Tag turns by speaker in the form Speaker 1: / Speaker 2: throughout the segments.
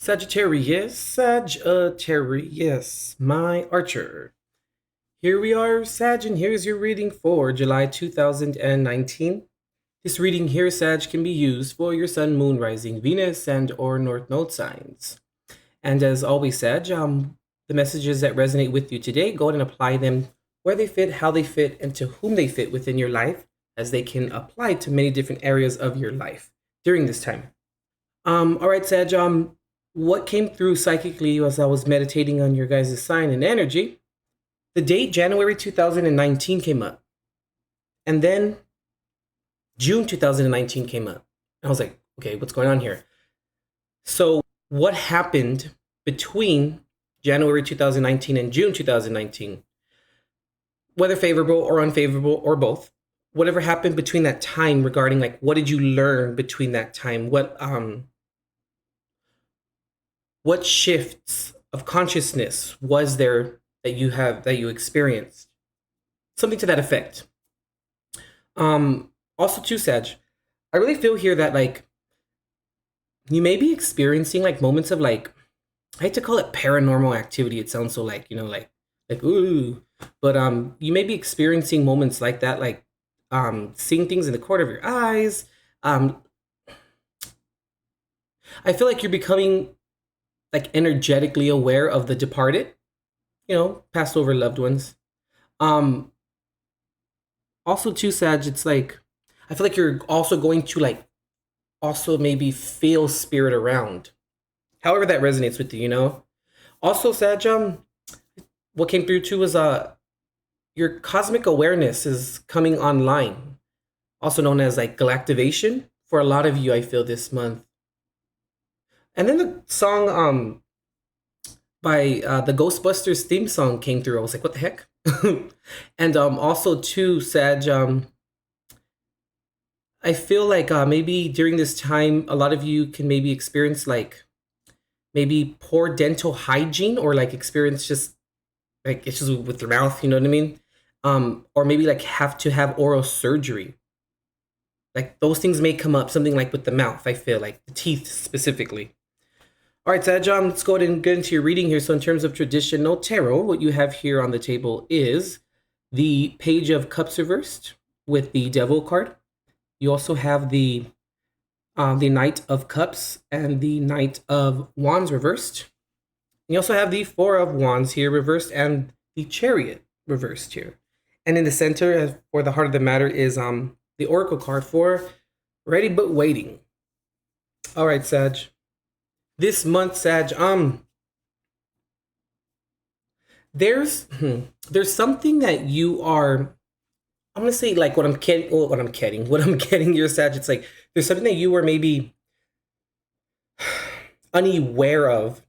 Speaker 1: Sagittarius, my archer. Here we are, Sag, and here's your reading for July 2019. This reading here, Sag, can be used for your Sun, Moon, Rising, Venus, and or North Node signs. And as always, Sag, the messages that resonate with you today, go ahead and apply them where they fit, how they fit, and to whom they fit within your life, as they can apply to many different areas of your life during this time. All right, Sag, what came through psychically as I was meditating on your guys' sign and energy, the date January 2019 came up. And then June 2019 came up. And I was like, okay, what's going on here? So what happened between January 2019 and June 2019? Whether favorable or unfavorable or both, whatever happened between that time regarding like what did you learn between that time? What shifts of consciousness was there that you experienced? Something to that effect. Also too, Sag, I really feel here that like you may be experiencing like moments of like, I hate to call it paranormal activity. It sounds so like, like ooh, but you may be experiencing moments like that, like seeing things in the corner of your eyes. I feel like you're becoming like energetically aware of the departed, passed over loved ones. Also too, Sag, it's like I feel like you're also going to like also maybe feel spirit around. However that resonates with you. Also, Sag, what came through too was your cosmic awareness is coming online. Also known as like galactivation for a lot of you, I feel this month. And then the song by the Ghostbusters theme song came through. I was like, what the heck? And also too, Sag, I feel like maybe during this time, a lot of you can maybe experience like maybe poor dental hygiene or like experience just like issues with your mouth, you know what I mean? Or maybe like have to have oral surgery. Like those things may come up, something like with the mouth, I feel like the teeth specifically. All right, Sag, let's go ahead and get into your reading here. So in terms of traditional tarot, what you have here on the table is the Page of Cups reversed with the Devil card. You also have the Knight of Cups and the Knight of Wands reversed. You also have the Four of Wands here reversed and the Chariot reversed here. And in the center, for the heart of the matter, is the Oracle card for Ready But Waiting. All right, Sag. This month, Sag, there's something that you are, I'm gonna say like what I'm getting here, Sag. It's like there's something that you were maybe unaware of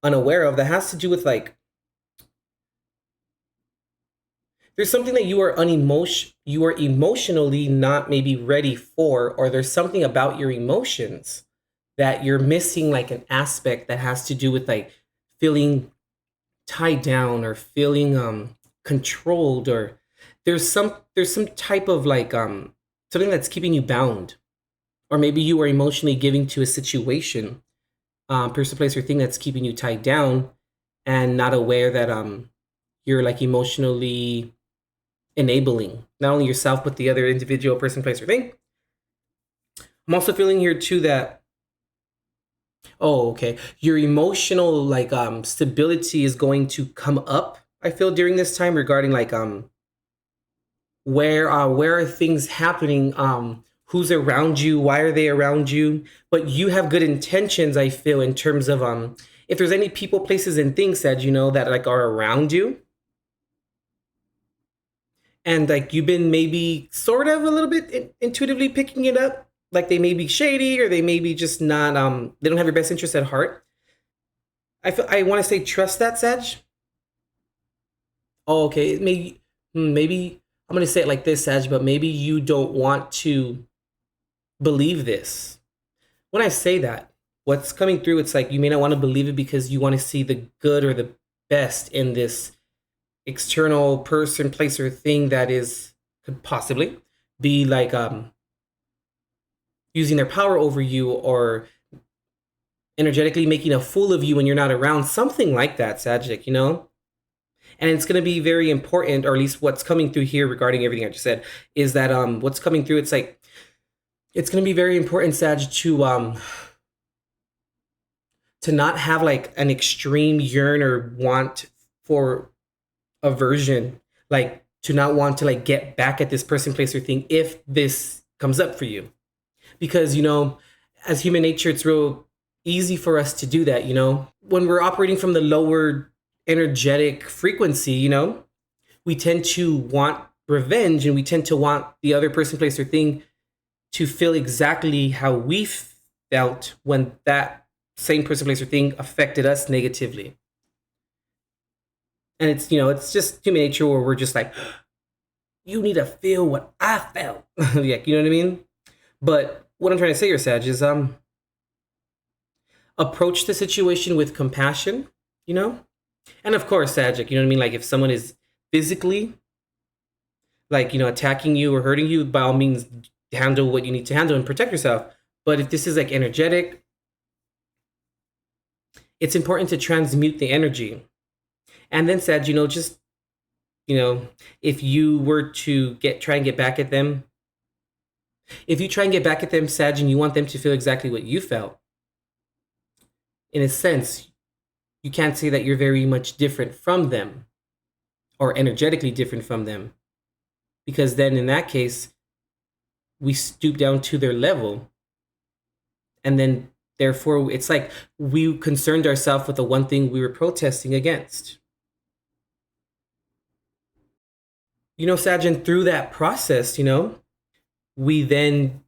Speaker 1: that has to do with like there's something that you are emotionally not maybe ready for, or there's something about your emotions that you're missing like an aspect that has to do with like feeling tied down or feeling controlled, or there's some type of like something that's keeping you bound, or maybe you are emotionally giving to a situation, person, place, or thing that's keeping you tied down and not aware that you're like emotionally enabling not only yourself but the other individual, person, place, or thing. I'm also feeling here too that your emotional like stability is going to come up, I feel, during this time regarding like where are things happening, who's around you, why are they around you, but you have good intentions, I feel, in terms of if there's any people, places, and things that that like are around you, and like you've been maybe sort of a little bit intuitively picking it up, like they may be shady or they may be just not they don't have your best interest at heart. I want to say trust that, Sag. Okay, maybe I'm gonna say it like this, Sag, but maybe you don't want to believe this. When I say that, what's coming through, it's like you may not want to believe it because you want to see the good or the best in this external person, place, or thing that could possibly be like using their power over you, or energetically making a fool of you when you're not around, something like that, Sagittarius, you know? And it's going to be very important, or at least what's coming through here regarding everything I just said, is that what's coming through, it's like, it's going to be very important, Sag, to not have like an extreme yearn or want for aversion, like to not want to like get back at this person, place, or thing if this comes up for you. Because, you know, as human nature, it's real easy for us to do that, you know? When we're operating from the lower energetic frequency, you know, we tend to want revenge and we tend to want the other person, place, or thing to feel exactly how we felt when that same person, place, or thing affected us negatively. And it's, you know, it's just human nature where we're just like, you need to feel what I felt. Yeah, you know what I mean? But what I'm trying to say here, Sag, is approach the situation with compassion, you know? And of course, Sag, you know what I mean? Like if someone is physically like, you know, attacking you or hurting you, by all means, handle what you need to handle and protect yourself. But if this is like energetic, it's important to transmute the energy. And then Sag, you know, just, you know, if you were to try and get back at them, if you try and get back at them, Sag, and you want them to feel exactly what you felt, in a sense, you can't say that you're very much different from them or energetically different from them. Because then in that case, we stoop down to their level. And then therefore, it's like we concerned ourselves with the one thing we were protesting against. You know, Sag, and through that process, you know, we then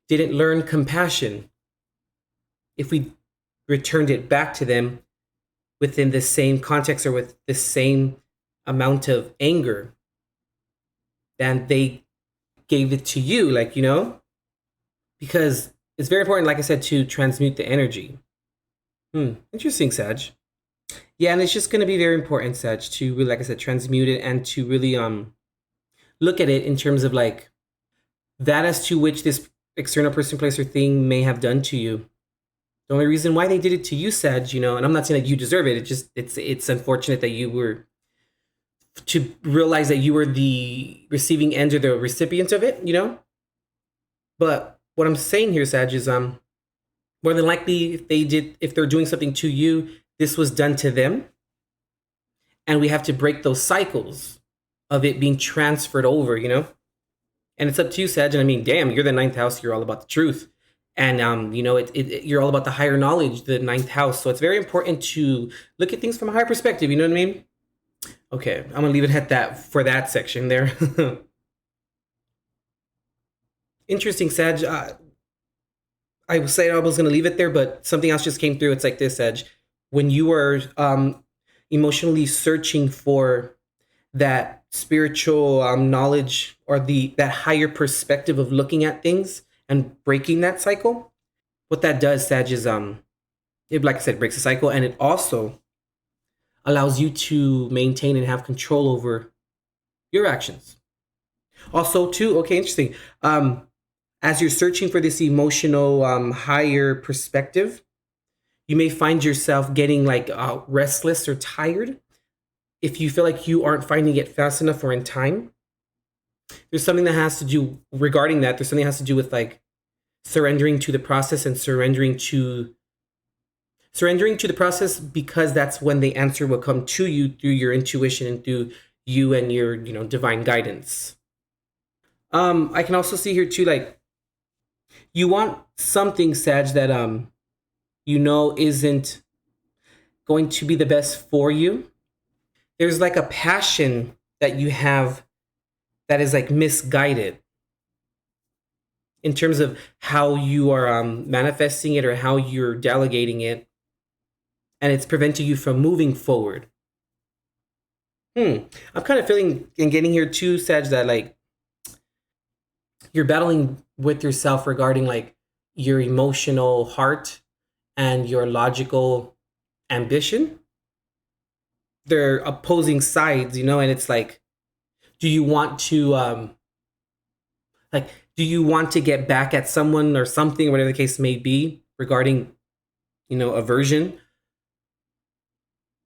Speaker 1: didn't learn compassion. If we returned it back to them within the same context or with the same amount of anger, then they gave it to you, like, you know, because it's very important, like I said, to transmute the energy. Interesting, Sag. Yeah, and it's just going to be very important, Sag, to really, like I said, transmute it and to really look at it in terms of like that as to which this external person, place, or thing may have done to you. The only reason why they did it to you, Sag, you know, and I'm not saying that you deserve it. It's unfortunate that you were to realize that you were the receiving end or the recipient of it, you know. But what I'm saying here, Sag, is more than likely if they're doing something to you, this was done to them, and we have to break those cycles of it being transferred over, you know. And it's up to you, Sag. And I mean, damn, you're the ninth house. You're all about the truth. And, you know, you're all about the higher knowledge, the ninth house. So it's very important to look at things from a higher perspective. You know what I mean? Okay, I'm going to leave it at that for that section there. Interesting, Sag. I was saying I was going to leave it there, but something else just came through. It's like this, Sag. When you are emotionally searching for that spiritual knowledge or that higher perspective of looking at things and breaking that cycle, what that does, Sag, is it, like I said, breaks the cycle, and it also allows you to maintain and have control over your actions. Also, too, okay, interesting. As you're searching for this emotional higher perspective, you may find yourself getting like restless or tired if you feel like you aren't finding it fast enough or in time. There's something that has to do regarding that. There's something that has to do with like surrendering to the process and surrendering to the process, because that's when the answer will come to you through your intuition and through you and your, you know, divine guidance. I can also see here too, like you want something, Sag, that you know isn't going to be the best for you. There's like a passion that you have that is like misguided in terms of how you are manifesting it or how you're delegating it, and it's preventing you from moving forward. I'm kind of feeling and getting here too, Sag, that like you're battling with yourself regarding like your emotional heart and your logical ambition. They're opposing sides, you know, and it's like, do you want to do you want to get back at someone or something, whatever the case may be, regarding aversion?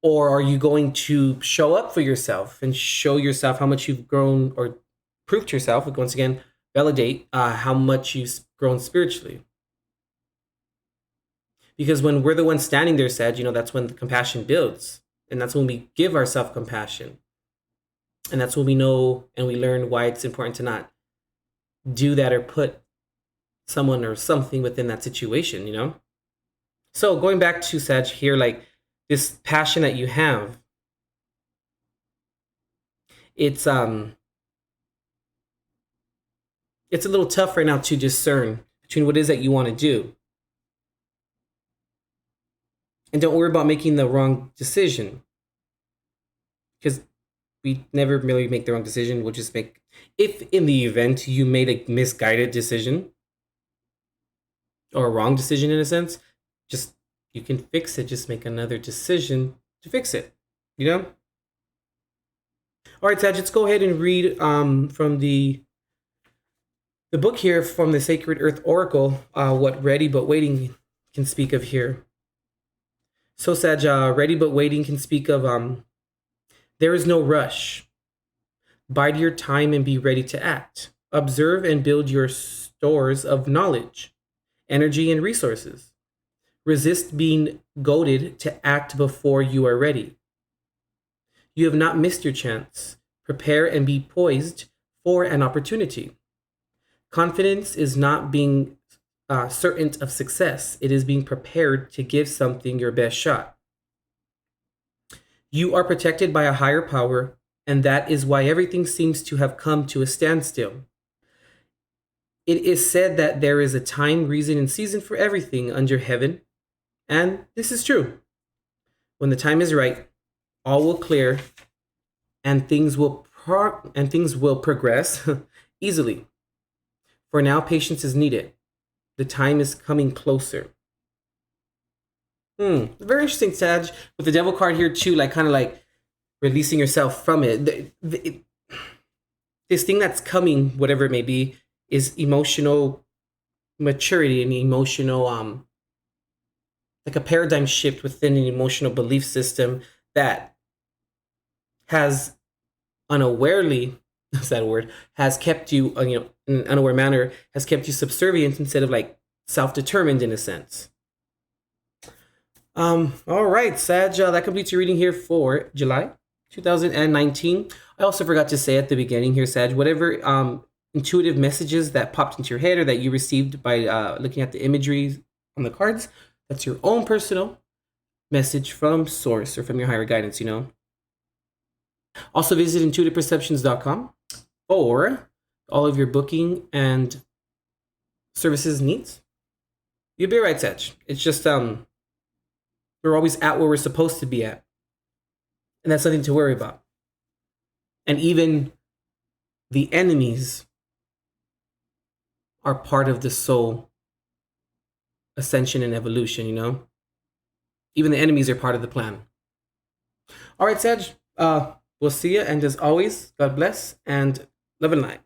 Speaker 1: Or are you going to show up for yourself and show yourself how much you've grown, or prove to yourself, once again, validate how much you've grown spiritually? Because when we're the ones standing there, Sag, that's when the compassion builds. And that's when we give ourselves compassion. And that's when we know and we learn why it's important to not do that or put someone or something within that situation. So going back to Sag here, like this passion that you have, it's a little tough right now to discern between what it is that you want to do. And don't worry about making the wrong decision, because we never really make the wrong decision. We'll just make, if in the event you made a misguided decision or a wrong decision in a sense, just, you can fix it. Just make another decision to fix it, All right, Sag, let's go ahead and read from the book here from the Sacred Earth Oracle, what ready but waiting can speak of here. So, Sag, ready but waiting can speak of there is no rush. Bide your time and be ready to act. Observe and build your stores of knowledge, energy, and resources. Resist being goaded to act before you are ready. You have not missed your chance. Prepare and be poised for an opportunity. Confidence is not being certain of success. It is being prepared to give something your best shot. You are protected by a higher power, and that is why everything seems to have come to a standstill. It is said that there is a time, reason, and season for everything under heaven, and this is true. When the time is right, all will clear, and things will progress easily. For now, patience is needed. The time is coming closer. Very interesting, Sag. With the devil card here too, like kind of like releasing yourself from it. This thing that's coming, whatever it may be, is emotional maturity and emotional like a paradigm shift within an emotional belief system that has unawarely, is that a word, has kept you, in an unaware manner, has kept you subservient instead of like self-determined in a sense. All right, Sag, that completes your reading here for July 2019. I also forgot to say at the beginning here, Sag, whatever intuitive messages that popped into your head or that you received by looking at the imagery on the cards, that's your own personal message from source or from your higher guidance, Also visit intuitiveperceptions.com for all of your booking and services needs. You'll be right, Sag. It's just we're always at where we're supposed to be at. And that's nothing to worry about. And even the enemies are part of the soul ascension and evolution, Even the enemies are part of the plan. All right, Sag, we'll see you. And as always, God bless and love and light.